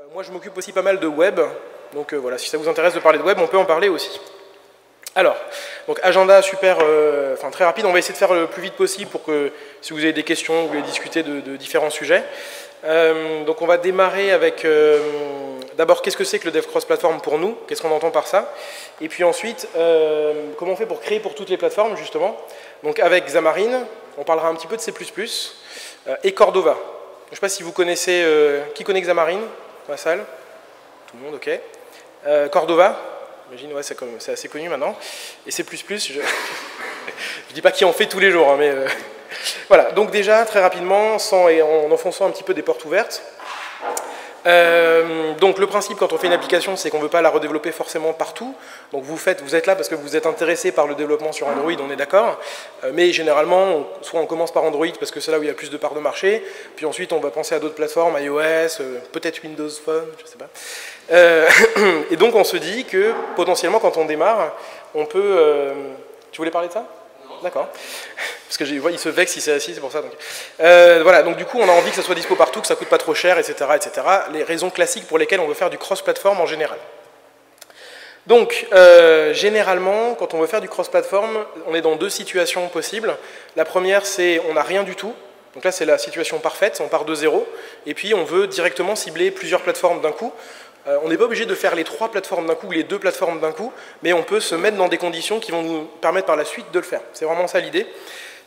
Moi, je m'occupe aussi pas mal de web. Donc voilà, si ça vous intéresse de parler de web, on peut en parler aussi. Alors, donc agenda super, très rapide. On va essayer de faire le plus vite possible pour que, si vous avez des questions, vous voulez discuter de différents sujets. Donc on va démarrer avec, d'abord, qu'est-ce que c'est que le Dev Cross Platform pour nous? Qu'est-ce qu'on entend par ça? Et puis ensuite, comment on fait pour créer pour toutes les plateformes, justement? Donc avec Xamarin, on parlera un petit peu de C++, et Cordova. Je ne sais pas si vous connaissez, qui connaît Xamarin dans la salle? Tout le monde, ok. Cordova, j'imagine, ouais, c'est assez connu maintenant. Et C++, je ne dis pas qui en fait tous les jours, hein, mais voilà. Donc déjà, très rapidement, en enfonçant un petit peu des portes ouvertes. Donc le principe quand on fait une application, c'est qu'on ne veut pas la redévelopper forcément partout. Donc vous êtes là parce que vous êtes intéressé par le développement sur Android, on est d'accord. Mais généralement, soit on commence par Android parce que c'est là où il y a plus de parts de marché, puis ensuite on va penser à d'autres plateformes, iOS, peut-être Windows Phone, je ne sais pas. Et donc on se dit que potentiellement quand on démarre, on peut... Tu voulais parler de ça? D'accord. Parce que il se vexe si c'est assis, c'est pour ça. Donc. Voilà, donc du coup, on a envie que ça soit dispo partout, que ça coûte pas trop cher, etc., etc. Les raisons classiques pour lesquelles on veut faire du cross-platform en général. Donc, généralement, quand on veut faire du cross-platform, on est dans deux situations possibles. La première, c'est on n'a rien du tout. Donc là, c'est la situation parfaite, on part de zéro. Et puis, on veut directement cibler plusieurs plateformes d'un coup. On n'est pas obligé de faire les 3 plateformes d'un coup ou les 2 plateformes d'un coup, mais on peut se mettre dans des conditions qui vont nous permettre par la suite de le faire. C'est vraiment ça l'idée.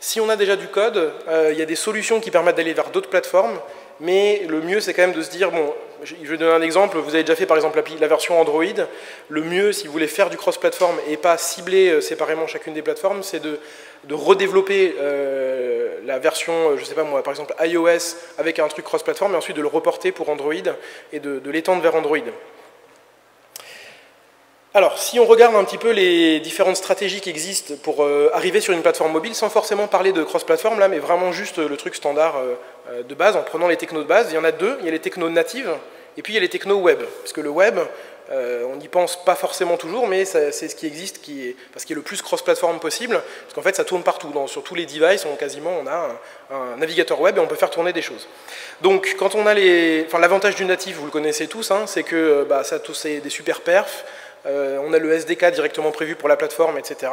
Si on a déjà du code, il y a des solutions qui permettent d'aller vers d'autres plateformes, mais le mieux c'est quand même de se dire, bon, je vais donner un exemple, vous avez déjà fait par exemple la version Android, le mieux si vous voulez faire du cross-platform et pas cibler séparément chacune des plateformes, c'est de redévelopper la version, je sais pas moi, par exemple iOS avec un truc cross-platform et ensuite de le reporter pour Android et de l'étendre vers Android. Alors, si on regarde un petit peu les différentes stratégies qui existent pour arriver sur une plateforme mobile, sans forcément parler de cross-platform là, mais vraiment juste le truc standard de base, en prenant les technos de base, il y en a deux, il y a les technos natives et puis il y a les technos web. Parce que le web, on n'y pense pas forcément toujours, mais c'est ce qui existe, qui est le plus cross-platform possible, parce qu'en fait ça tourne partout, sur tous les devices, quasiment on a un navigateur web et on peut faire tourner des choses. Donc quand on a l'avantage du natif, vous le connaissez tous, hein, c'est que ça c'est des super perfs, on a le SDK directement prévu pour la plateforme, etc.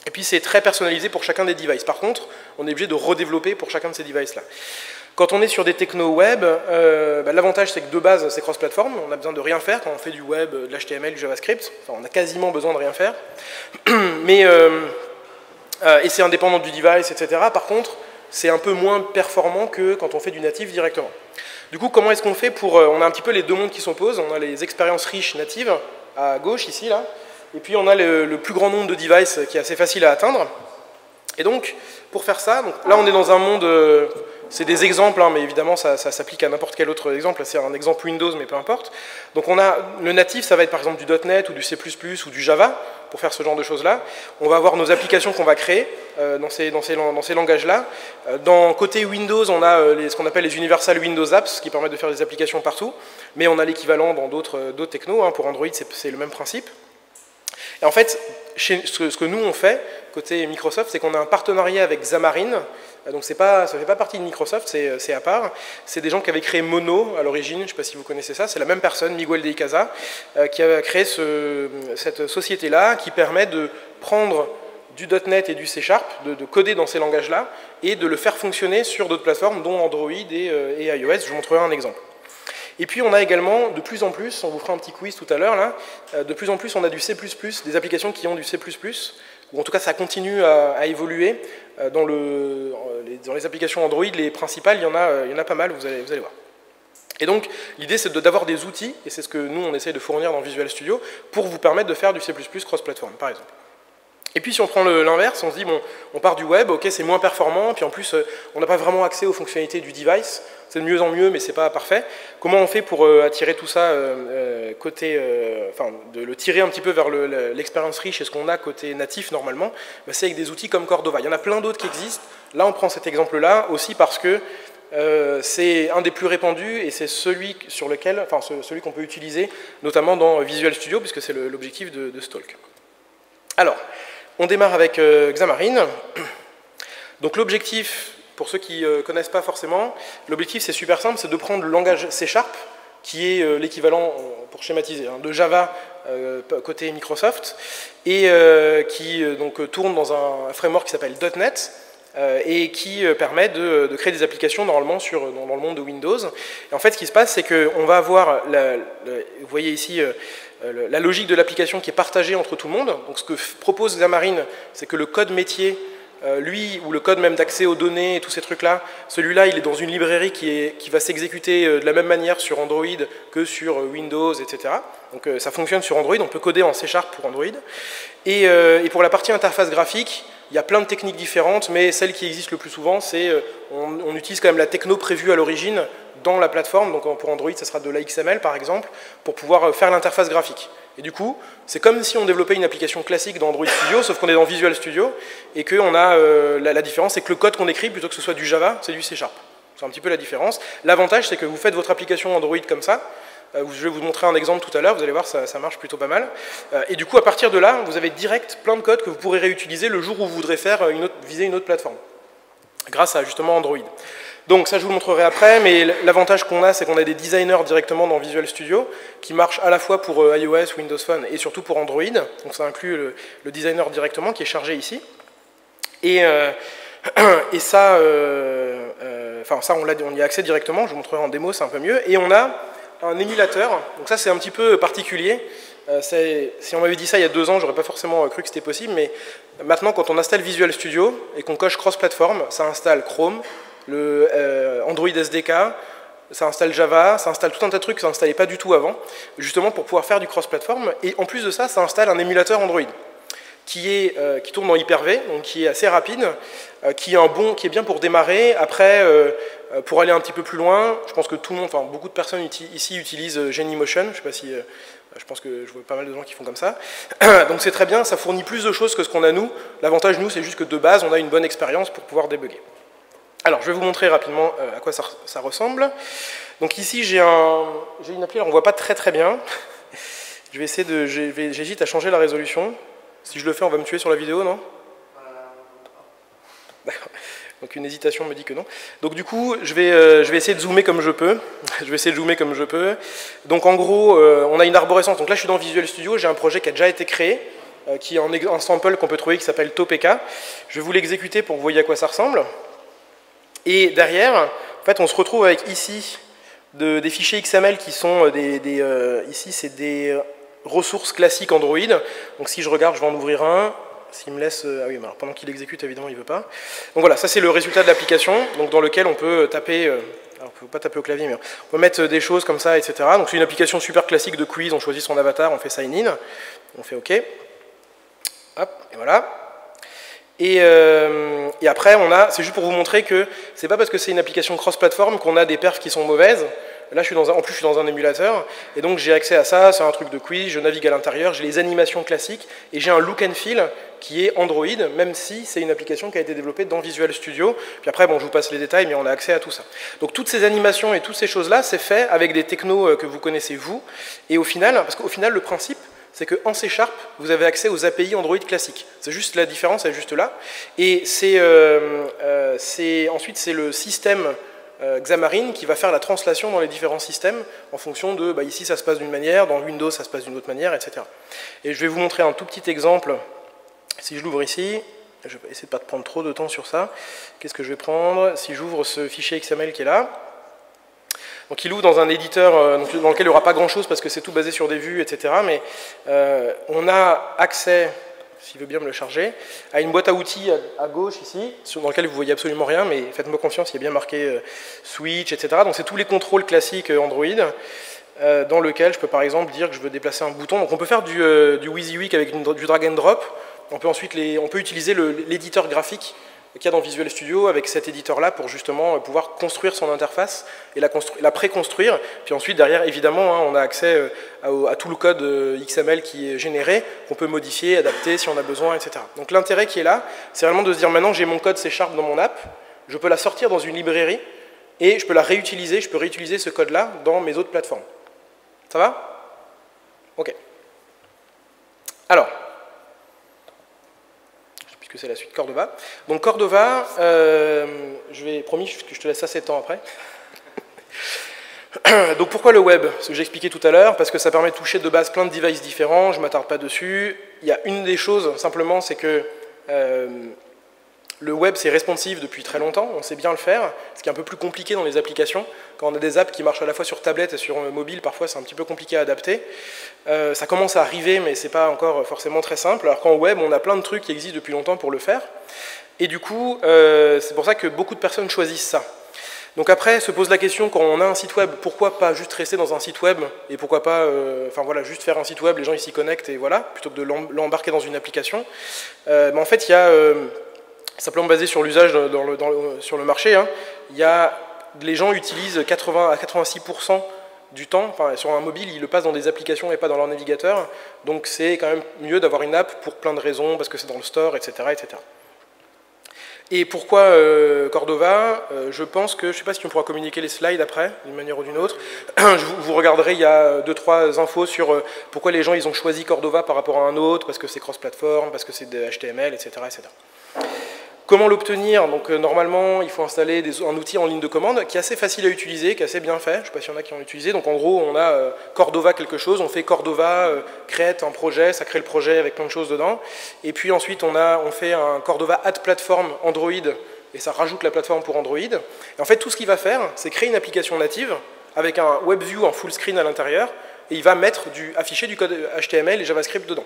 Et puis c'est très personnalisé pour chacun des devices. Par contre, on est obligé de redévelopper pour chacun de ces devices-là. Quand on est sur des technos web, l'avantage c'est que de base c'est cross-platform, on a besoin de rien faire quand on fait du web, de l'HTML, du JavaScript, enfin, on a quasiment besoin de rien faire. Et c'est indépendant du device, etc. Par contre, c'est un peu moins performant que quand on fait du natif directement. Du coup, comment est-ce qu'on fait pour... on a un petit peu les deux mondes qui s'opposent, on a les expériences riches natives, à gauche ici, là, et puis on a le plus grand nombre de devices qui est assez facile à atteindre. Et donc, pour faire ça, là on est dans un monde, c'est des exemples, hein, mais évidemment ça s'applique à n'importe quel autre exemple, c'est un exemple Windows, mais peu importe. Donc on a le natif, ça va être par exemple du .NET ou du C++ ou du Java, pour faire ce genre de choses-là. On va avoir nos applications qu'on va créer dans ces langages-là. Côté Windows, on a ce qu'on appelle les Universal Windows Apps, qui permettent de faire des applications partout, mais on a l'équivalent dans d'autres technos, hein, pour Android c'est le même principe. Et en fait, ce que nous on fait, côté Microsoft, c'est qu'on a un partenariat avec Xamarin. Donc ça ne fait pas partie de Microsoft, c'est à part. C'est des gens qui avaient créé Mono à l'origine, je ne sais pas si vous connaissez ça, c'est la même personne, Miguel de Icaza, qui a créé cette société-là qui permet de prendre du .NET et du C#, de coder dans ces langages-là, et de le faire fonctionner sur d'autres plateformes, dont Android et iOS. Je vous montrerai un exemple. Et puis on a également, de plus en plus, on vous fera un petit quiz tout à l'heure, là, de plus en plus on a du C++, des applications qui ont du C++, ou en tout cas ça continue à évoluer. Dans les applications Android, les principales, il y en a pas mal, vous allez voir. Et donc l'idée c'est d'avoir des outils, et c'est ce que nous on essaye de fournir dans Visual Studio, pour vous permettre de faire du C++ cross-platform, par exemple. Et puis si on prend l'inverse, on se dit, bon, on part du web, ok, c'est moins performant, puis en plus, on n'a pas vraiment accès aux fonctionnalités du device, c'est de mieux en mieux, mais c'est pas parfait. Comment on fait pour attirer tout ça de le tirer un petit peu vers l'expérience riche et ce qu'on a côté natif normalement, c'est avec des outils comme Cordova. Il y en a plein d'autres qui existent. Là, on prend cet exemple-là aussi parce que c'est un des plus répandus et c'est celui qu'on peut utiliser, notamment dans Visual Studio, puisque c'est l'objectif de ce talk. Alors, on démarre avec Xamarin. Donc l'objectif, pour ceux qui ne connaissent pas forcément, l'objectif c'est super simple, c'est de prendre le langage C#, qui est l'équivalent, pour schématiser, hein, de Java côté Microsoft, et qui donc tourne dans un framework qui s'appelle .NET, et qui permet de créer des applications normalement dans le monde de Windows. Et en fait, ce qui se passe, c'est qu'on va avoir, vous voyez ici, la logique de l'application qui est partagée entre tout le monde. Donc ce que propose Xamarin, c'est que le code métier, lui, ou le code même d'accès aux données et tous ces trucs-là, celui-là, il est dans une librairie qui va s'exécuter de la même manière sur Android que sur Windows, etc. Donc ça fonctionne sur Android, on peut coder en C# pour Android. Et pour la partie interface graphique, il y a plein de techniques différentes, mais celle qui existe le plus souvent, c'est on utilise quand même la techno prévue à l'origine dans la plateforme. Donc pour Android, ça sera de l'XML par exemple, pour pouvoir faire l'interface graphique. Et du coup, c'est comme si on développait une application classique dans Android Studio, sauf qu'on est dans Visual Studio, et qu'on a la différence, c'est que le code qu'on écrit, plutôt que ce soit du Java, c'est du C#. C'est un petit peu la différence. L'avantage, c'est que vous faites votre application Android comme ça. Je vais vous montrer un exemple tout à l'heure, vous allez voir, ça marche plutôt pas mal. Et du coup, à partir de là, vous avez direct plein de codes que vous pourrez réutiliser le jour où vous voudrez viser une autre plateforme, grâce à justement Android. Donc ça, je vous le montrerai après, mais l'avantage qu'on a, c'est qu'on a des designers directement dans Visual Studio, qui marchent à la fois pour iOS, Windows Phone, et surtout pour Android. Donc ça inclut le designer directement, qui est chargé ici. Et ça, ça, on y a accès directement, je vous montrerai en démo, c'est un peu mieux. Et on a un émulateur, donc ça c'est un petit peu particulier. Si on m'avait dit ça il y a 2 ans, j'aurais pas forcément cru que c'était possible, mais maintenant quand on installe Visual Studio et qu'on coche cross-platform, ça installe Chrome, le Android SDK, ça installe Java, ça installe tout un tas de trucs que ça n'installait pas du tout avant, justement pour pouvoir faire du cross-platform, et en plus de ça, ça installe un émulateur Android qui tourne en Hyper-V, donc qui est assez rapide, qui est bien pour démarrer. Après, pour aller un petit peu plus loin, je pense que tout le monde, beaucoup de personnes ici utilisent Genymotion, je sais pas si, je pense que je vois pas mal de gens qui font comme ça. Donc c'est très bien, ça fournit plus de choses que ce qu'on a nous. L'avantage, nous, c'est juste que de base, on a une bonne expérience pour pouvoir débugger. Alors, je vais vous montrer rapidement à quoi ça ressemble. Donc ici, j'ai une appli, alors on ne voit pas très bien. Je vais essayer j'hésite à changer la résolution. Si je le fais, on va me tuer sur la vidéo, non? D'accord. Donc une hésitation me dit que non. Donc du coup, je vais essayer de zoomer comme je peux. Donc en gros, on a une arborescence. Donc là, je suis dans Visual Studio, j'ai un projet qui a déjà été créé, qui est un sample qu'on peut trouver qui s'appelle TOPK. Je vais vous l'exécuter pour que vous voyez à quoi ça ressemble. Et derrière, en fait, on se retrouve avec ici des fichiers XML qui sont ici, c'est des ressources classiques Android. Donc si je regarde, je vais en ouvrir un. S'il me laisse... Ah oui, alors pendant qu'il exécute, évidemment, il ne veut pas. Donc voilà, ça c'est le résultat de l'application, dans lequel on peut taper... alors on ne peut pas taper au clavier, mais on peut mettre des choses comme ça, etc. Donc c'est une application super classique de quiz, on choisit son avatar, on fait sign in, on fait OK. Hop, et voilà. Et après, c'est juste pour vous montrer que c'est pas parce que c'est une application cross-platform qu'on a des perfs qui sont mauvaises. Là, en plus, je suis dans un émulateur, et donc j'ai accès à ça, c'est un truc de quiz, je navigue à l'intérieur, j'ai les animations classiques, et j'ai un look and feel qui est Android, même si c'est une application qui a été développée dans Visual Studio. Puis après, bon, je vous passe les détails, mais on a accès à tout ça. Donc toutes ces animations et toutes ces choses-là, c'est fait avec des technos que vous connaissez vous, et au final, parce qu'au final, le principe, c'est qu'en C#, vous avez accès aux API Android classiques. C'est juste la différence, elle est juste là. Et ensuite, c'est le système Xamarin qui va faire la translation dans les différents systèmes en fonction de, ici ça se passe d'une manière, dans Windows ça se passe d'une autre manière, etc. Et je vais vous montrer un tout petit exemple. Si je l'ouvre ici, je vais essayer de ne pas prendre trop de temps sur ça. Qu'est-ce que je vais prendre? Si j'ouvre ce fichier XML qui est là, donc il ouvre dans un éditeur dans lequel il n'y aura pas grand-chose parce que c'est tout basé sur des vues, etc. Mais on a accès, s'il veut bien me le charger, à une boîte à outils à gauche ici, dans laquelle vous ne voyez absolument rien, mais faites-moi confiance, il y a bien marqué Switch, etc. Donc c'est tous les contrôles classiques Android, dans lequel je peux par exemple dire que je veux déplacer un bouton. Donc on peut faire du WYSIWYG avec du drag and drop. On peut utiliser l'éditeur graphique qu'il y a dans Visual Studio avec cet éditeur-là pour justement pouvoir construire son interface et la préconstruire. Puis ensuite, derrière, évidemment, on a accès à tout le code XML qui est généré, qu'on peut modifier, adapter si on a besoin, etc. Donc l'intérêt qui est là, c'est vraiment de se dire maintenant j'ai mon code C# dans mon app, je peux la sortir dans une librairie et je peux la réutiliser, je peux réutiliser ce code-là dans mes autres plateformes. Ça va? Ok. Alors, puisque c'est la suite Cordova. Donc Cordova, promis que je te laisse assez de temps après. Donc pourquoi le web? Ce que j'ai expliqué tout à l'heure, parce que ça permet de toucher de base plein de devices différents, je ne m'attarde pas dessus. Il y a une des choses, simplement, c'est que le web, c'est responsive depuis très longtemps, on sait bien le faire, ce qui est un peu plus compliqué dans les applications. Quand on a des apps qui marchent à la fois sur tablette et sur mobile, parfois c'est un petit peu compliqué à adapter. Ça commence à arriver, mais c'est pas encore forcément très simple, alors qu'en web, on a plein de trucs qui existent depuis longtemps pour le faire. Et du coup, c'est pour ça que beaucoup de personnes choisissent ça. Donc après, se pose la question, quand on a un site web, pourquoi pas juste rester dans un site web, et pourquoi pas, enfin voilà, juste faire un site web, les gens ils s'y connectent, et voilà, plutôt que de l'embarquer dans une application. Mais en fait, il y a... simplement basé sur l'usage sur le marché, hein, les gens utilisent 80 à 86% du temps, enfin, sur un mobile, ils le passent dans des applications et pas dans leur navigateur, donc c'est quand même mieux d'avoir une app pour plein de raisons, parce que c'est dans le store, etc. etc. Et pourquoi Cordova? Je pense que, je ne sais pas si on pourra communiquer les slides après, d'une manière ou d'une autre. Vous regarderez, il y a 2-3 infos sur pourquoi les gens ils ont choisi Cordova par rapport à un autre, parce que c'est cross-platform, parce que c'est de HTML, etc. etc. Comment l'obtenir? Donc normalement, il faut installer un outil en ligne de commande qui est assez facile à utiliser, qui est assez bien fait. Je ne sais pas s'il y en a qui ont utilisé. Donc en gros, on a Cordova quelque chose, on fait Cordova, create un projet, ça crée le projet avec plein de choses dedans. Et puis ensuite, on fait un Cordova add platform Android et ça rajoute la plateforme pour Android. Et en fait, tout ce qu'il va faire, c'est créer une application native avec un WebView en full screen à l'intérieur et il va afficher du code HTML et JavaScript dedans.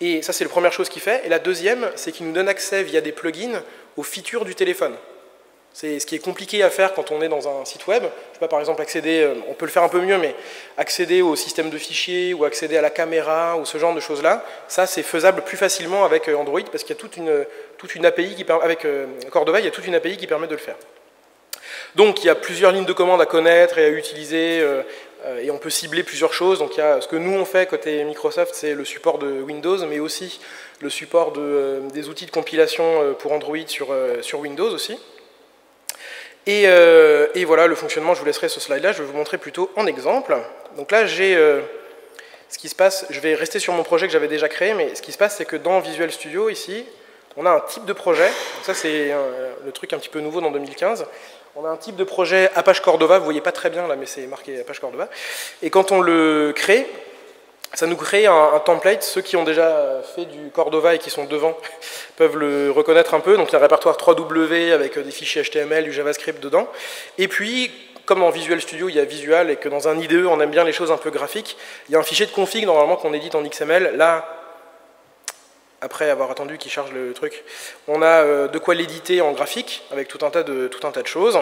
Et ça, c'est la première chose qu'il fait. Et la deuxième, c'est qu'il nous donne accès via des plugins aux features du téléphone. C'est ce qui est compliqué à faire quand on est dans un site web. Je ne sais pas, par exemple, accéder, on peut le faire un peu mieux, mais accéder au système de fichiers ou accéder à la caméra ou ce genre de choses-là, ça, c'est faisable plus facilement avec Android parce qu'il y a toute une API qui permet, avec Cordova, il y a toute une API qui permet de le faire. Donc, il y a plusieurs lignes de commande à connaître et à utiliser. Et on peut cibler plusieurs choses. Donc il y a ce que nous on fait côté Microsoft, c'est le support de Windows, mais aussi le support des outils de compilation pour Android sur Windows aussi. Et voilà le fonctionnement, je vous laisserai ce slide là, je vais vous montrer plutôt en exemple. Donc là j'ai ce qui se passe, je vais rester sur mon projet que j'avais déjà créé, mais ce qui se passe c'est que dans Visual Studio ici, on a un type de projet, donc ça c'est le truc un petit peu nouveau dans 2015. On a un type de projet Apache Cordova, vous ne voyez pas très bien là, mais c'est marqué Apache Cordova. Et quand on le crée, ça nous crée un template. Ceux qui ont déjà fait du Cordova et qui sont devant peuvent le reconnaître un peu. Donc il y a un répertoire 3W avec des fichiers HTML, du JavaScript dedans. Et puis, comme dans Visual Studio, il y a Visual et que dans un IDE, on aime bien les choses un peu graphiques, il y a un fichier de config normalement qu'on édite en XML. Là, après avoir attendu qu'il charge le truc, on a de quoi l'éditer en graphique avec tout un tas de choses.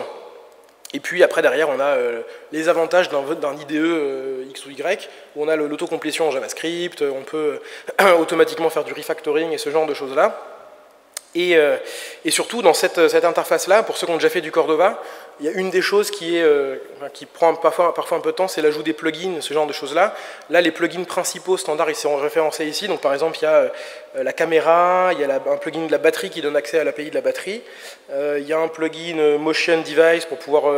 Et puis après derrière on a les avantages d'un IDE X ou Y, où on a l'autocomplétion en JavaScript, on peut automatiquement faire du refactoring et ce genre de choses là. Et surtout dans cette interface-là, pour ceux qui ont déjà fait du Cordova, il y a une des choses qui prend parfois un peu de temps, c'est l'ajout des plugins, ce genre de choses-là. Là, les plugins principaux standards, ils sont référencés ici. Donc par exemple, il y a la caméra, il y a un plugin de la batterie qui donne accès à l'API de la batterie. Il y a un plugin Motion Device pour pouvoir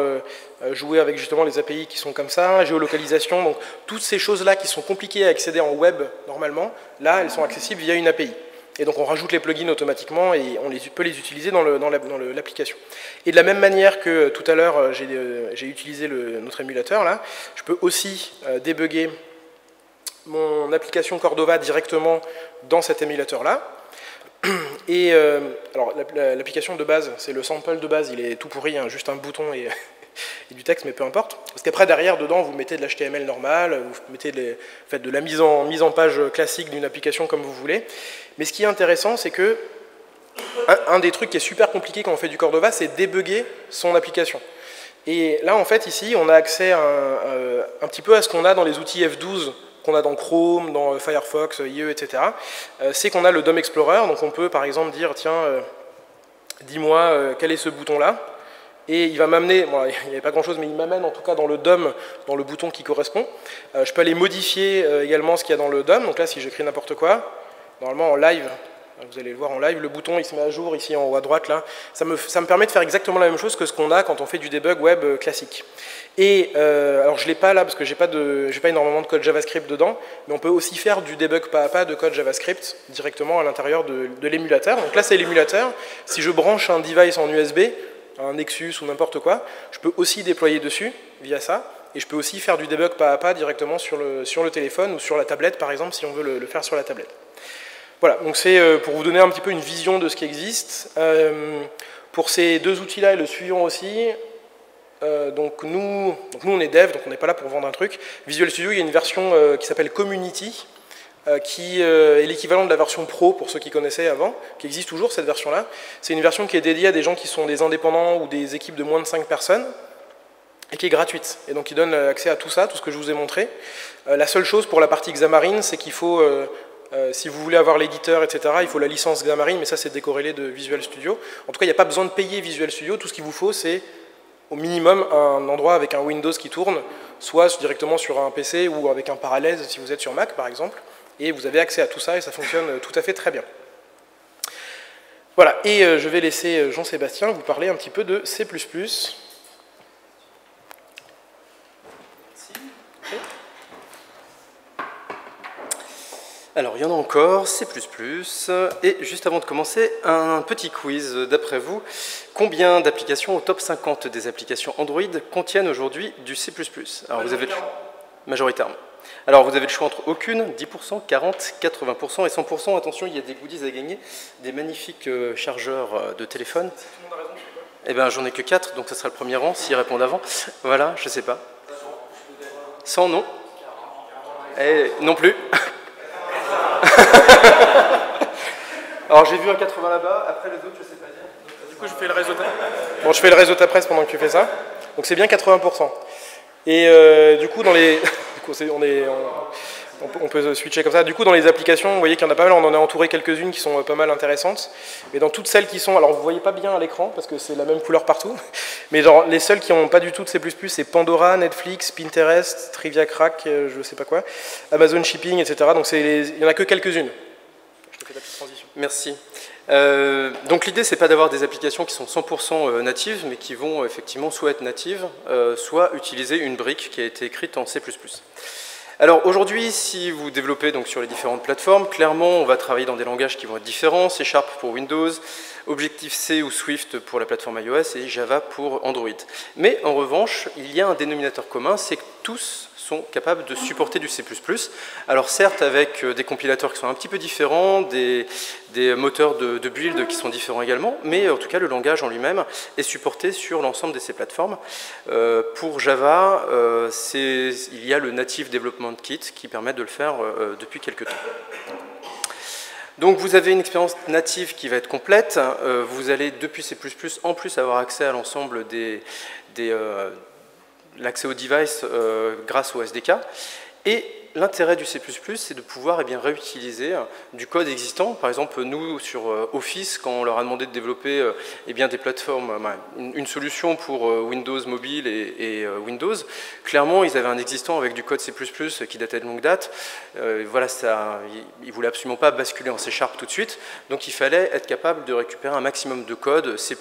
jouer avec justement les API qui sont comme ça, géolocalisation. Donc toutes ces choses-là qui sont compliquées à accéder en web normalement, là, elles sont accessibles via une API. Et donc on rajoute les plugins automatiquement et on peut les utiliser dans l'application. Et de la même manière que tout à l'heure j'ai utilisé notre émulateur, là, je peux aussi débugger mon application Cordova directement dans cet émulateur-là. Et alors l'application de base, c'est le sample de base, il est tout pourri, hein, juste un bouton et du texte, mais peu importe. Parce qu'après, derrière, dedans, vous mettez de l'HTML normal, vous mettez faites de la mise en page classique d'une application comme vous voulez. Mais ce qui est intéressant, c'est que un des trucs qui est super compliqué quand on fait du Cordova, c'est débugger son application. Et là, en fait, ici, on a accès un petit peu à ce qu'on a dans les outils F12, qu'on a dans Chrome, dans Firefox, IE, etc. C'est qu'on a le DOM Explorer, donc on peut, par exemple, dire, tiens, dis-moi quel est ce bouton-là. Et il va m'amener, bon, il n'y avait pas grand chose, mais il m'amène en tout cas dans le DOM, dans le bouton qui correspond. Je peux aller modifier également ce qu'il y a dans le DOM. Donc là, si j'écris n'importe quoi, normalement en live, vous allez le voir en live, le bouton il se met à jour ici en haut à droite. Là. Ça me permet de faire exactement la même chose que ce qu'on a quand on fait du debug web classique. Et alors je ne l'ai pas là parce que j'ai pas énormément de code JavaScript dedans, mais on peut aussi faire du debug pas à pas de code JavaScript directement à l'intérieur de l'émulateur. Donc là, c'est l'émulateur. Si je branche un device en USB, un Nexus ou n'importe quoi, je peux aussi déployer dessus via ça. et je peux aussi faire du debug pas à pas directement sur le téléphone ou sur la tablette, par exemple, si on veut le faire sur la tablette. Voilà, donc c'est pour vous donner un petit peu une vision de ce qui existe. Pour ces deux outils-là et le suivant aussi, donc nous on est dev, donc on n'est pas là pour vendre un truc. Visual Studio, il y a une version qui s'appelle Community, qui est l'équivalent de la version Pro pour ceux qui connaissaient avant, qui existe toujours cette version-là. C'est une version qui est dédiée à des gens qui sont des indépendants ou des équipes de moins de 5 personnes, et qui est gratuite. Et donc qui donne accès à tout ça, tout ce que je vous ai montré. La seule chose pour la partie Xamarin, c'est qu'il faut, si vous voulez avoir l'éditeur, etc., il faut la licence Xamarin, mais ça c'est décorrélé de Visual Studio. En tout cas, il n'y a pas besoin de payer Visual Studio, tout ce qu'il vous faut, c'est au minimum un endroit avec un Windows qui tourne, soit directement sur un PC ou avec un Parallels si vous êtes sur Mac par exemple, et vous avez accès à tout ça et ça fonctionne tout à fait très bien. Voilà, et je vais laisser Jean-Sébastien vous parler un petit peu de C++. Alors, il y en a encore, C++, et juste avant de commencer, un petit quiz d'après vous. Combien d'applications au top 50 des applications Android contiennent aujourd'hui du C++? Alors, vous avez majoritairement. Alors, vous avez le choix entre aucune, 10%, 40%, 80% et 100%. Attention, il y a des goodies à gagner, des magnifiques chargeurs de téléphone. Eh bien, j'en ai que 4, donc ce sera le premier rang, s'ils répondent avant. Voilà, je sais pas. 100, non. Et non plus. Alors j'ai vu un 80 là-bas, après les autres je sais pas dire. Du coup je fais le réseau bon, je fais le réseau ta presse pendant que tu fais ça. Donc c'est bien 80%. Et du coup dans les... du coup, on peut switcher comme ça. Du coup dans les applications, vous voyez qu'il y en a pas mal, on en a entouré quelques-unes qui sont pas mal intéressantes. Mais dans toutes celles qui sont... Alors vous ne voyez pas bien à l'écran parce que c'est la même couleur partout. Mais genre les seules qui n'ont pas du tout de C++, c'est Pandora, Netflix, Pinterest, Trivia Crack, je sais pas quoi, Amazon Shipping, etc. Donc il n'y en a que quelques-unes. La petite transition. Merci. Donc l'idée, c'est pas d'avoir des applications qui sont 100% natives, mais qui vont effectivement soit être natives, soit utiliser une brique qui a été écrite en C++. Alors aujourd'hui, si vous développez donc sur les différentes plateformes, clairement, on va travailler dans des langages qui vont être différents, C# pour Windows, Objective-C ou Swift pour la plateforme iOS et Java pour Android. Mais en revanche, il y a un dénominateur commun, c'est que tous sont capables de supporter du C++. Alors certes avec des compilateurs qui sont un petit peu différents, des moteurs de build qui sont différents également, mais en tout cas le langage en lui-même est supporté sur l'ensemble de ces plateformes. Pour Java, il y a le Native Development Kit qui permet de le faire depuis quelques temps. Donc vous avez une expérience native qui va être complète, vous allez depuis C++ en plus avoir accès à l'ensemble l'accès au device grâce au SDK. Et l'intérêt du C++, c'est de pouvoir réutiliser du code existant. Par exemple, nous, sur Office, quand on leur a demandé de développer des plateformes, une solution pour Windows Mobile et Windows, clairement, ils avaient un existant avec du code C++ qui datait de longue date. Voilà, ils ne voulaient absolument pas basculer en C# tout de suite. Donc, il fallait être capable de récupérer un maximum de code C++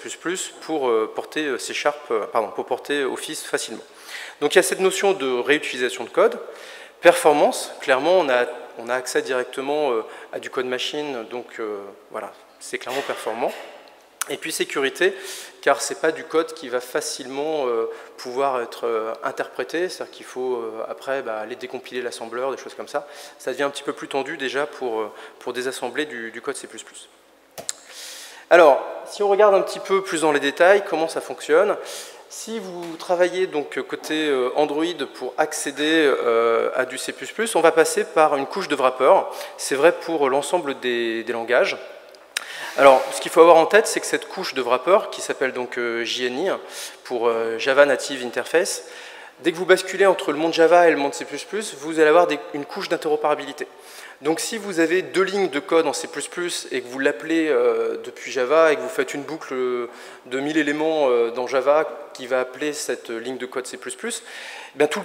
pour porter pour porter Office facilement. Donc, il y a cette notion de réutilisation de code. Performance, clairement, on a accès directement à du code machine, donc voilà, c'est clairement performant. Et puis sécurité, car ce n'est pas du code qui va facilement pouvoir être interprété, c'est-à-dire qu'il faut après aller décompiler l'assembleur, des choses comme ça. Ça devient un petit peu plus tendu déjà pour désassembler du code C++. Alors, si on regarde un petit peu plus dans les détails, comment ça fonctionne. Si vous travaillez donc côté Android pour accéder à du C++, on va passer par une couche de wrapper. C'est vrai pour l'ensemble des langages. Alors, ce qu'il faut avoir en tête, c'est que cette couche de wrapper, qui s'appelle donc JNI, pour Java Native Interface, dès que vous basculez entre le monde Java et le monde C++, vous allez avoir une couche d'interopérabilité. Donc si vous avez deux lignes de code en C++ et que vous l'appelez depuis Java et que vous faites une boucle de 1000 éléments dans Java qui va appeler cette ligne de code C++, bien tout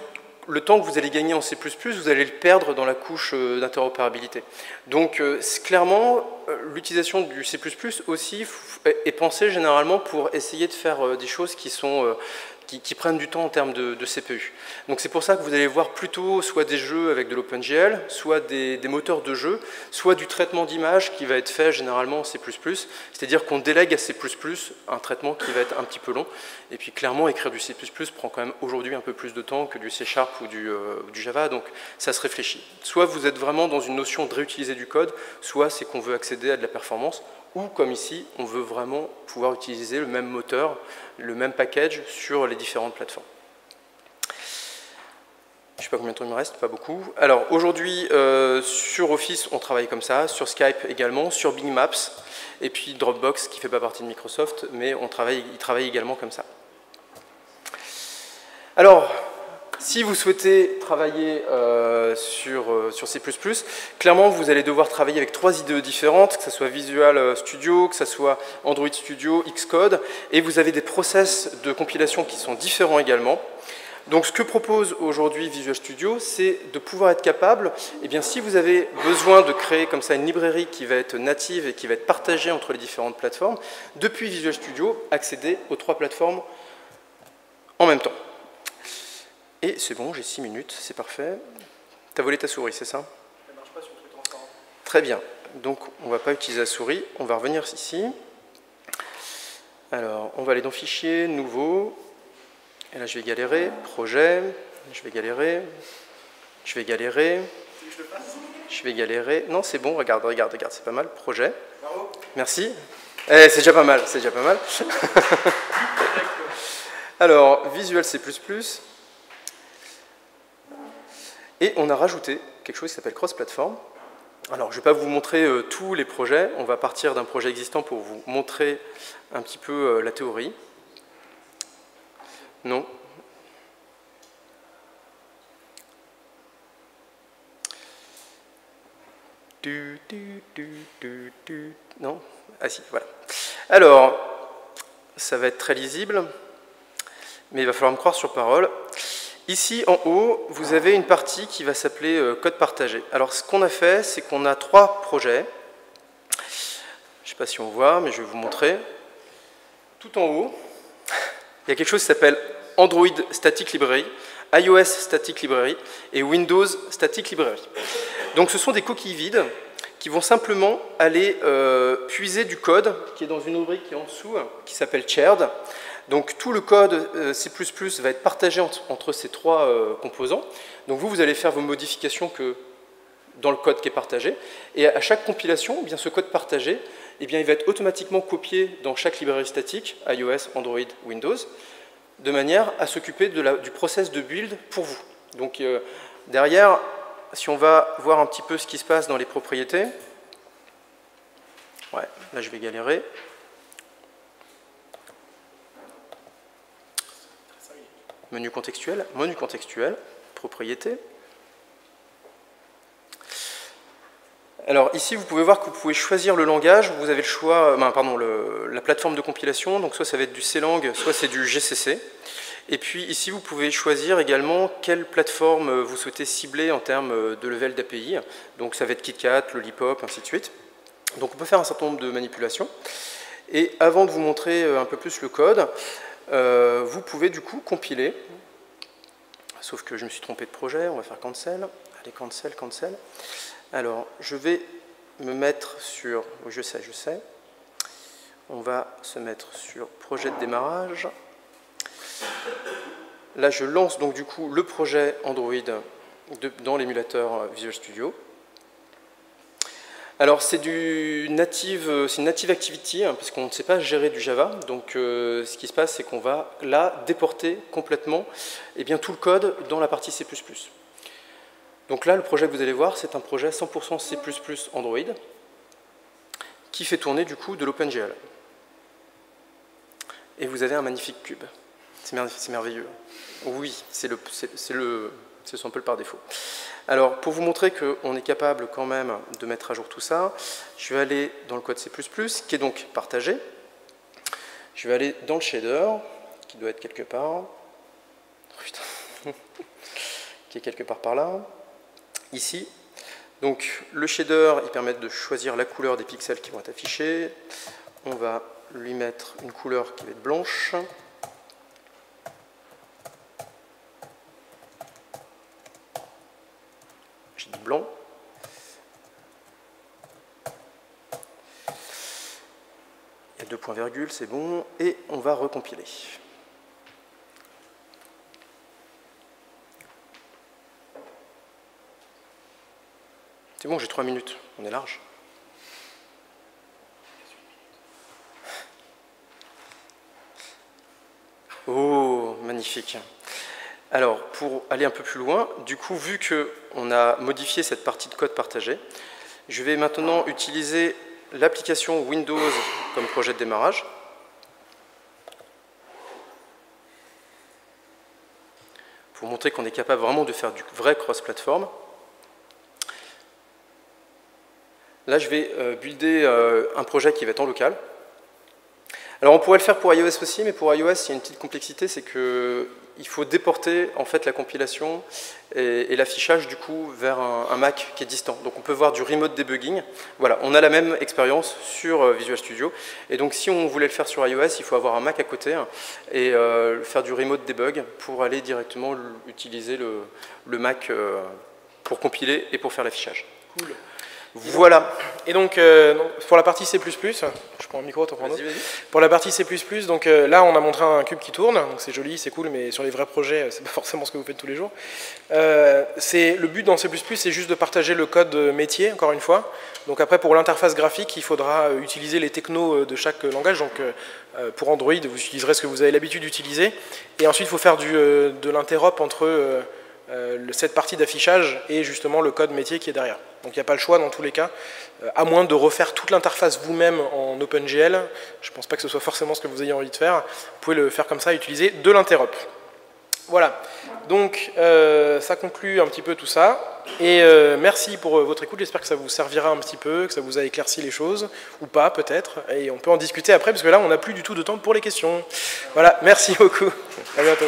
le temps que vous allez gagner en C++, vous allez le perdre dans la couche d'interopérabilité. Donc clairement, l'utilisation du C++ aussi est pensée généralement pour essayer de faire des choses qui sont qui prennent du temps en termes de CPU. Donc c'est pour ça que vous allez voir plutôt soit des jeux avec de l'OpenGL, soit des moteurs de jeu, soit du traitement d'image qui va être fait généralement en C++, c'est-à-dire qu'on délègue à C++ un traitement qui va être un petit peu long. Et puis clairement, écrire du C++ prend quand même aujourd'hui un peu plus de temps que du C# ou du Java, donc ça se réfléchit. Soit vous êtes vraiment dans une notion de réutiliser du code, soit c'est qu'on veut accéder à de la performance, ou comme ici, on veut vraiment pouvoir utiliser le même moteur, le même package sur les différentes plateformes. Je ne sais pas combien de temps il me reste, pas beaucoup. Alors aujourd'hui, sur Office, on travaille comme ça, sur Skype également, sur Bing Maps, et puis Dropbox, qui ne fait pas partie de Microsoft, mais il travaille également comme ça. Alors, si vous souhaitez travailler sur C++, clairement, vous allez devoir travailler avec 3 IDE différentes, que ce soit Visual Studio, que ce soit Android Studio, Xcode, et vous avez des process de compilation qui sont différents également. Donc, ce que propose aujourd'hui Visual Studio, c'est de pouvoir être capable, eh bien, si vous avez besoin de créer comme ça une librairie qui va être native et qui va être partagée entre les différentes plateformes, depuis Visual Studio, accéder aux 3 plateformes en même temps. Et c'est bon, j'ai 6 minutes, c'est parfait. Tu as volé ta souris, c'est ça? Ça ne marche pas sur le truc transparent. Très bien. Donc, on ne va pas utiliser la souris. On va revenir ici. Alors, on va aller dans Fichier, Nouveau. Et là, je vais galérer. Projet. Je vais galérer. Je vais galérer. Tu veux que je le fasse? Je vais galérer. Non, c'est bon. Regarde, regarde, regarde. C'est pas mal. Projet. Bravo. Merci. Eh, c'est déjà pas mal. C'est déjà pas mal. Alors, Visual C++. Et on a rajouté quelque chose qui s'appelle cross-platform. Alors, je ne vais pas vous montrer tous les projets. On va partir d'un projet existant pour vous montrer un petit peu la théorie. Non. Non. Ah si, voilà. Alors, ça va être très lisible, mais il va falloir me croire sur parole. Ici, en haut, vous avez une partie qui va s'appeler code partagé. Alors, ce qu'on a fait, c'est qu'on a 3 projets. Je ne sais pas si on voit, mais je vais vous montrer. Tout en haut, il y a quelque chose qui s'appelle Android Static Library, iOS Static Library et Windows Static Library. Donc, ce sont des coquilles vides qui vont simplement aller puiser du code qui est dans une rubrique qui est en dessous, qui s'appelle Shared. Donc tout le code C++ va être partagé entre ces 3 composants. Donc vous allez faire vos modifications que dans le code qui est partagé. Et à chaque compilation, eh bien, ce code partagé, eh bien, il va être automatiquement copié dans chaque librairie statique, iOS, Android, Windows, de manière à s'occuper du process de build pour vous. Donc derrière, si on va voir un petit peu ce qui se passe dans les propriétés, ouais, là je vais galérer. Menu contextuel, propriété. Alors ici, vous pouvez voir que vous pouvez choisir le langage. Vous avez le choix, la plateforme de compilation. Donc soit ça va être du C-Lang, soit c'est du GCC. Et puis ici, vous pouvez choisir également quelle plateforme vous souhaitez cibler en termes de level d'API. Donc ça va être KitKat, Lollipop, ainsi de suite. Donc on peut faire un certain nombre de manipulations. Et avant de vous montrer un peu plus le code, vous pouvez du coup compiler, sauf que je me suis trompé de projet, on va faire cancel, allez cancel, cancel. Alors je vais me mettre sur, oui, je sais, on va se mettre sur projet de démarrage. Là je lance donc du coup le projet Android dans l'émulateur Visual Studio. Alors c'est une native activity, hein, parce qu'on ne sait pas gérer du Java. Donc ce qui se passe, c'est qu'on va là déporter complètement tout le code dans la partie C++. Donc là, le projet que vous allez voir, c'est un projet 100% C++ Android qui fait tourner du coup de l'OpenGL. Et vous avez un magnifique cube. C'est merveilleux. Oui, c'est un peu le par défaut. Alors, pour vous montrer qu'on est capable quand même de mettre à jour tout ça, je vais aller dans le code C++, qui est donc partagé. Je vais aller dans le shader, qui doit être quelque part. Oh, putain. Qui est quelque part par là. Ici. Donc, le shader, il permet de choisir la couleur des pixels qui vont être affichés. On va lui mettre une couleur qui va être blanche. point virgule, c'est bon, et on va recompiler. C'est bon, j'ai 3 minutes, on est large. Oh, magnifique. Alors, pour aller un peu plus loin, du coup, vu qu'on a modifié cette partie de code partagé, je vais maintenant utiliser l'application Windows comme projet de démarrage. Pour montrer qu'on est capable vraiment de faire du vrai cross-platform. Là, je vais builder un projet qui va être en local. Alors, on pourrait le faire pour iOS aussi, mais pour iOS, il y a une petite complexité, c'est qu'il faut déporter en fait la compilation et l'affichage du coup vers un Mac qui est distant. Donc, on peut voir du remote debugging. Voilà, on a la même expérience sur Visual Studio. Et donc, si on voulait le faire sur iOS, il faut avoir un Mac à côté et faire du remote debug pour aller directement utiliser le Mac pour compiler et pour faire l'affichage. Cool. Voilà. Et donc, pour la partie C++, je prends un micro, t'en prends un autre. Pour la partie C++, donc là, on a montré un cube qui tourne, donc c'est joli, c'est cool, mais sur les vrais projets, c'est pas forcément ce que vous faites tous les jours. Le but dans C++, c'est juste de partager le code métier, encore une fois. Donc après, pour l'interface graphique, il faudra utiliser les technos de chaque langage. Donc pour Android, vous utiliserez ce que vous avez l'habitude d'utiliser. Et ensuite, il faut faire de l'interop entre cette partie d'affichage et justement le code métier qui est derrière. Donc il n'y a pas le choix dans tous les cas, à moins de refaire toute l'interface vous-même en OpenGL. Je ne pense pas que ce soit forcément ce que vous ayez envie de faire. Vous pouvez le faire comme ça et utiliser de l'interop. Voilà, donc ça conclut un petit peu tout ça. Et merci pour votre écoute, j'espère que ça vous servira un petit peu, que ça vous a éclairci les choses, ou pas peut-être. Et on peut en discuter après, parce que là on n'a plus du tout de temps pour les questions. Voilà, merci beaucoup, à bientôt.